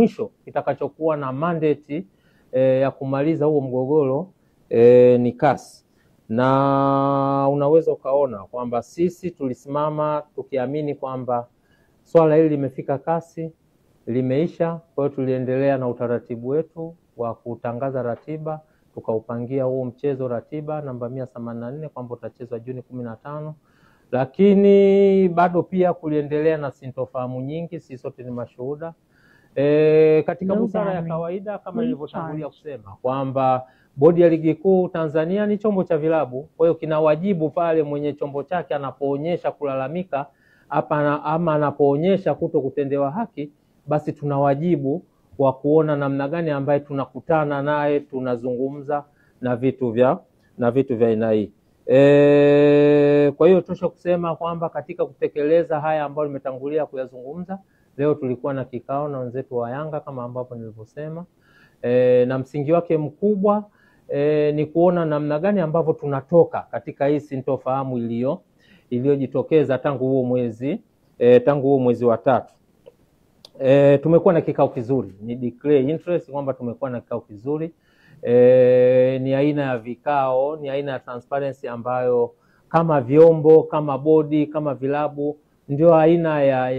mwisho kitakachokuwa na mandate ya kumaliza huo mgogoro ni CAS. Na unaweza ukaona kwamba sisi tulisimama tukiamini kwamba swala hili limefika kasi, limeisha. Kwa hiyo tuliendelea na utaratibu wetu wa kutangaza ratiba, tukaupangia huo mchezo ratiba namba 184 kwamba utachezwa Juni 15. Lakini bado pia kuliendelea na sintofahamu nyingi, sisi sote ni mashuhuda. Katika busara ya kawaida kama nilivyotangulia kusema kwamba Bodi ya Ligi Kuu Tanzania ni chombo cha vilabu, kwa hiyo kina wajibu pale mwenye chombo chake anapoonyesha kulalamika ama anapoonyesha kuto kutendewa haki, basi tuna wajibu wa kuona namna gani ambaye tunakutana naye, tunazungumza na vitu vya aina hii. Kwa hiyo tosha kusema kwamba katika kutekeleza haya ambayo nimetangulia kuyazungumza, leo tulikuwa na kikao na wenzetu wa Yanga kama ambapo nilivyosema, na msingi wake mkubwa ni kuona namna gani ambavyo tunatoka katika hii sintofahamu iliyojitokeza tangu huo mwezi wa 3. Tumekuwa na kikao kizuri, ni declare interest kwamba tumekuwa na kikao kizuri. Ni aina ya vikao, ni aina ya transparency ambayo kama vyombo, kama bodi, kama vilabu ndio aina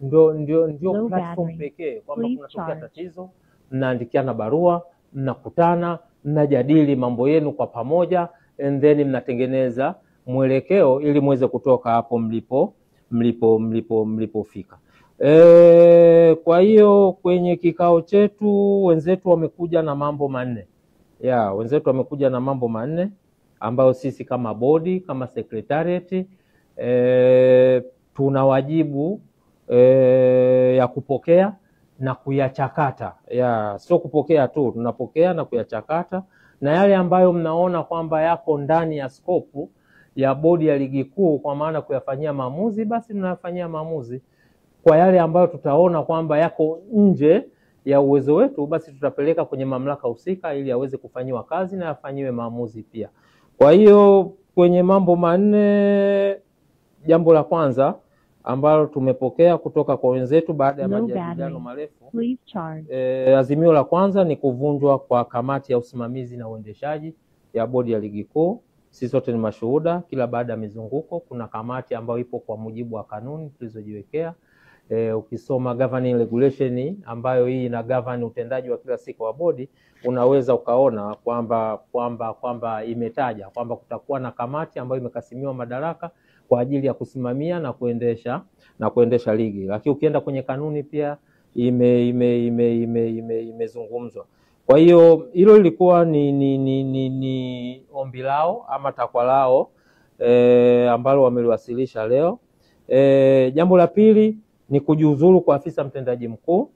ndio platform pekee kwamba kunatokea tatizo, mnaandikiana barua, mnakutana, mnajadili mambo yenu kwa pamoja, and then mnatengeneza mwelekeo ili muweze kutoka hapo mlipofika. Kwa hiyo kwenye kikao chetu wenzetu wamekuja na mambo manne. Wenzetu wamekuja na mambo manne ambayo sisi kama bodi, kama secretariat tuna wajibu ya kupokea na kuyachakata. Sio kupokea tu, tunapokea na kuyachakata, na yale ambayo mnaona kwamba yako ndani ya skopu ya Bodi ya Ligi Kuu kwa maana kuyafanyia maamuzi, basi tunayafanyia maamuzi. Kwa yale ambayo tutaona kwamba yako nje ya uwezo wetu, basi tutapeleka kwenye mamlaka husika ili yaweze kufanyiwa kazi na yafanyiwe maamuzi pia. Kwa hiyo kwenye mambo manne, jambo la kwanza ambalo tumepokea kutoka kwa wenzetu baada ya majadiliano marefu, azimio la kwanza ni kuvunjwa kwa kamati ya usimamizi na uendeshaji ya Bodi ya Ligi Kuu. Sisi sote ni mashuhuda, kila baada ya mizunguko kuna kamati ambayo ipo kwa mujibu wa kanuni tulizojiwekea. Ukisoma governing regulation ambayo hii ina govern utendaji wa kila siku wa bodi, unaweza ukaona kwamba imetaja kwamba kutakuwa na kamati ambayo imekasimiwa madaraka kwa ajili ya kusimamia na kuendesha ligi. Lakini ukienda kwenye kanuni pia imezungumzwa. Kwa hiyo hilo lilikuwa ni ombi lao ama takwa lao ambalo wameliwasilisha leo. Jambo la pili ni kujiuzuru kwa afisa mtendaji mkuu.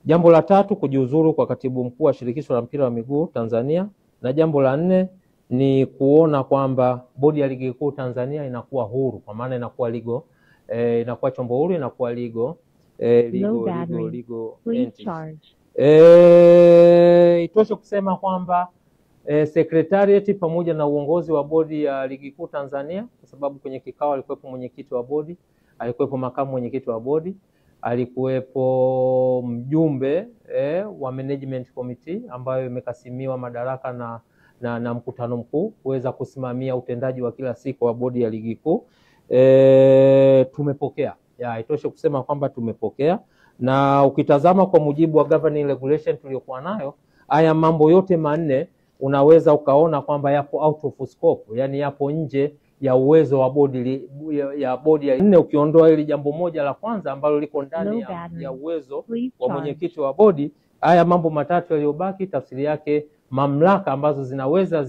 Jambo la tatu kujiuzuru kwa katibu mkuu wa Shirikisho la Mpira wa Miguu Tanzania, na jambo la nne ni kuona kwamba Bodi ya Ligi Kuu Tanzania inakuwa huru, kwa maana inakuwa legal, inakuwa chombo huru, inakuwa legal entity. Itoshe kusema kwamba secretariat pamoja na uongozi wa Bodi ya Ligi Kuu Tanzania, kwa sababu kwenye kikao alikuwepo mwenyekiti wa bodi, alikuwepo makamu mwenyekiti wa bodi, alikuwepo mjumbe wa management committee ambayo imekasimiwa madaraka na mkutano mkuu kuweza kusimamia utendaji wa kila siku wa Bodi ya Ligi Kuu. Tumepokea. Itoshe kusema kwamba tumepokea, na ukitazama kwa mujibu wa governing regulation tuliyokuwa nayo, haya mambo yote manne unaweza ukaona kwamba yapo out of scope, yani yapo nje ya uwezo wa bodi ya nne, ukiondoa hili jambo moja la kwanza ambalo liko ndani ya uwezo wa mwenyekiti wa bodi. Haya mambo matatu yaliyobaki, tafsiri yake mamlaka ambazo zinaweza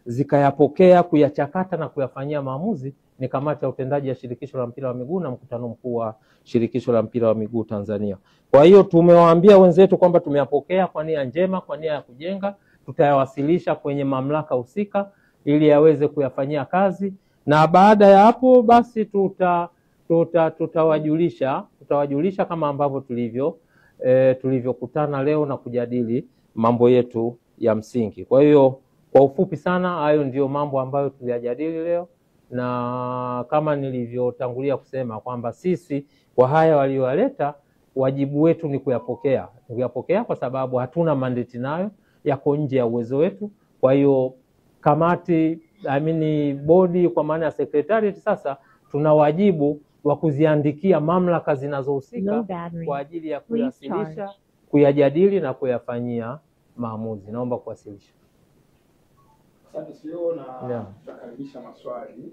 zikayapokea, kuyachakata na kuyafanyia maamuzi ni kamati ya utendaji ya Shirikisho la Mpira wa Miguu na mkutano mkuu wa Shirikisho la Mpira wa Miguu Tanzania. Kwa hiyo tumewaambia wenzetu kwamba tumeyapokea kwa nia njema, kwa nia ya kujenga, tutayawasilisha kwenye mamlaka husika ili yaweze kuyafanyia kazi, na baada ya hapo basi tutawajulisha kama ambavyo tulivyokutana leo na kujadili mambo yetu ya msingi. Kwa hiyo kwa ufupi sana, hayo ndio mambo ambayo tuliyajadili leo. na kama nilivyotangulia kusema kwamba sisi kwa haya waliowaleta, wajibu wetu ni kuyapokea kwa sababu hatuna mandate nayo, yako nje ya uwezo wetu. Kwa hiyo kamati, bodi kwa maana ya secretariat, sasa tuna wajibu wa kuziandikia mamlaka zinazohusika kwa ajili ya kuyasilisha, kuyajadili na kuyafanyia maamuzi. Naomba kuwasilisha. Asante CEO, na tutakaribisha maswali.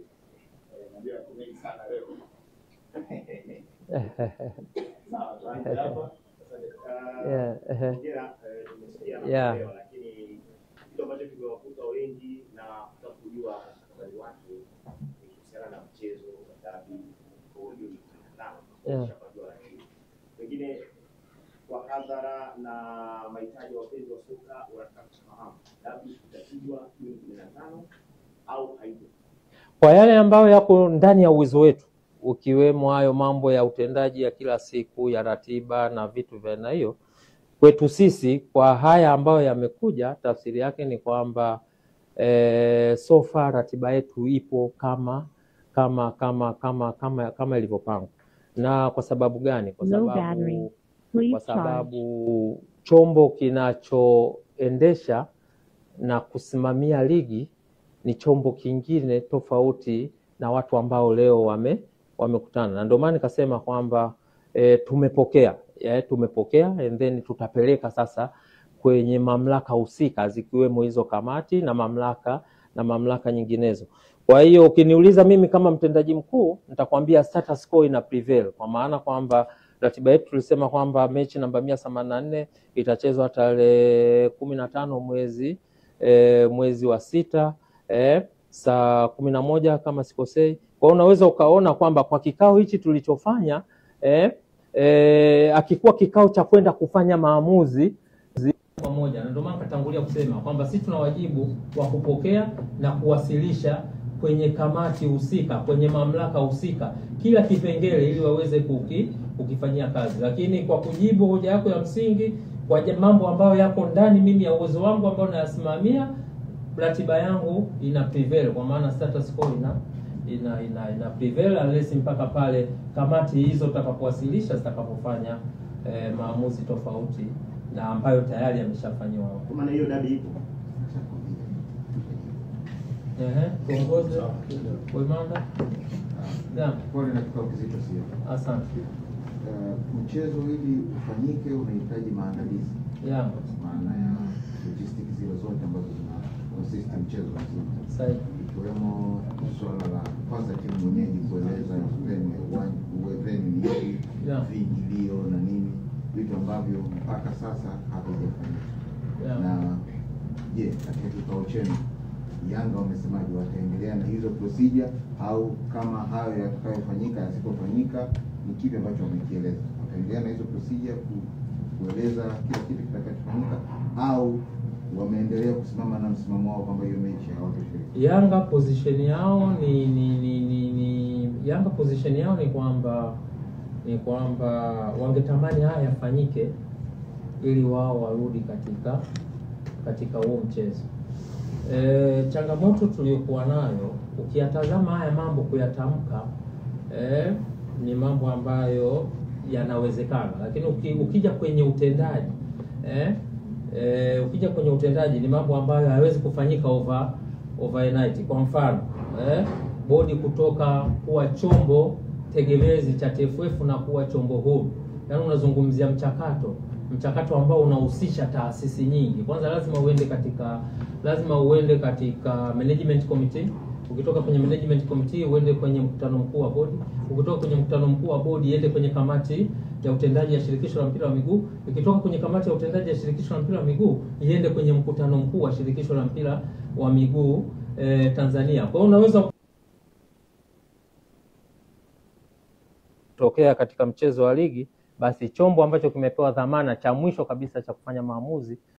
Najua yako mengi sana leo. Sawa, tuanze hapa. Lakini kitu ambacho kimewakuta wengi na kujua habari wake ni kuhusiana na mchezo wa dabi kwa hiyo pengine kwa hadhara na mahitaji ya wapenzi wa soka wanataka kufahamu dabi itapigwa Juni 15 au haipo, kwa yale ambayo yako ndani ya uwezo wetu, ukiwemo hayo mambo ya utendaji ya kila siku ya ratiba na vitu vya aina hiyo. Kwetu sisi, kwa haya ambayo yamekuja, tafsiri yake ni kwamba so far ratiba yetu ipo kama ilivyopangwa. Na kwa sababu gani? Kwa sababu chombo kinachoendesha na kusimamia ligi ni chombo kingine tofauti na watu ambao leo wamekutana. Na ndio maana nikasema kwamba tumepokea and then tutapeleka sasa kwenye mamlaka husika, zikiwemo hizo kamati na mamlaka nyinginezo. Kwa hiyo ukiniuliza mimi kama mtendaji mkuu, nitakwambia status quo ina prevail, kwa maana kwamba ratiba yetu tulisema kwamba mechi namba 184 itachezwa tarehe 15 mwezi wa 6 saa 11 kama sikosei. Kwa unaweza ukaona kwamba kwa kikao hichi tulichofanya akikuwa kikao cha kwenda kufanya maamuzi pamoja, na ndio maana katangulia kusema kwamba sisi tuna wajibu wa kupokea na kuwasilisha kwenye kamati husika, kwenye mamlaka husika kila kipengele ili waweze kukifanyia kazi. Lakini kwa kujibu hoja yako ya msingi, kwa mambo ambayo yako ndani mimi ya uwezo wangu ambao nayasimamia, ratiba yangu ina prevail, kwa maana status quo ina prevail unless mpaka pale kamati hizo tutakapowasilisha zitakapofanya maamuzi tofauti na ambayo tayari yameshafanywa. Kwa maana hiyo dabi ipo. Tuongoze kwa imanda. Pole na kikao kizito sio. Asante. Mchezo ili ufanyike unahitaji maandalizi. Maana ya logistics zile zote ambazo zina consist mchezo mzima. Sahihi. Ikiwemo swala la kwanza timu mwenyeji kueleza venue ya uwanja, venue ni ipi, viingilio na nini, vitu ambavyo mpaka sasa havijafanyika. Na je, katika kikao chenu Yanga wamesemaje, wataendelea na hizo procedure au kama hayo yatakayofanyika yasipofanyika ni kipi ambacho wamekieleza? Wataendelea na hizo procedure kueleza kila kitu kitakachofanyika au wameendelea kusimama na msimamo wao kwamba hiyo mechi hawatashiriki? Yanga position yao ni kwamba wangetamani haya yafanyike ili wao warudi katika huo mchezo. Changamoto tuliyokuwa nayo, ukiyatazama haya mambo kuyatamka ni mambo ambayo yanawezekana, lakini ukija kwenye utendaji ni mambo ambayo hayawezi kufanyika overnight. Kwa mfano bodi kutoka kuwa chombo tegemezi cha TFF na kuwa chombo huru, yaani unazungumzia mchakato ambao unahusisha taasisi nyingi. Kwanza lazima uende katika management committee. Ukitoka kwenye management committee uende kwenye mkutano mkuu wa bodi. Ukitoka kwenye mkutano mkuu wa bodi iende kwenye kamati ya utendaji ya shirikisho la mpira wa miguu. Ukitoka kwenye kamati ya utendaji ya shirikisho la mpira wa miguu iende kwenye mkutano mkuu wa shirikisho la mpira wa miguu Tanzania. Kwa hiyo unaweza tokea katika mchezo wa ligi, basi chombo ambacho kimepewa dhamana cha mwisho kabisa cha kufanya maamuzi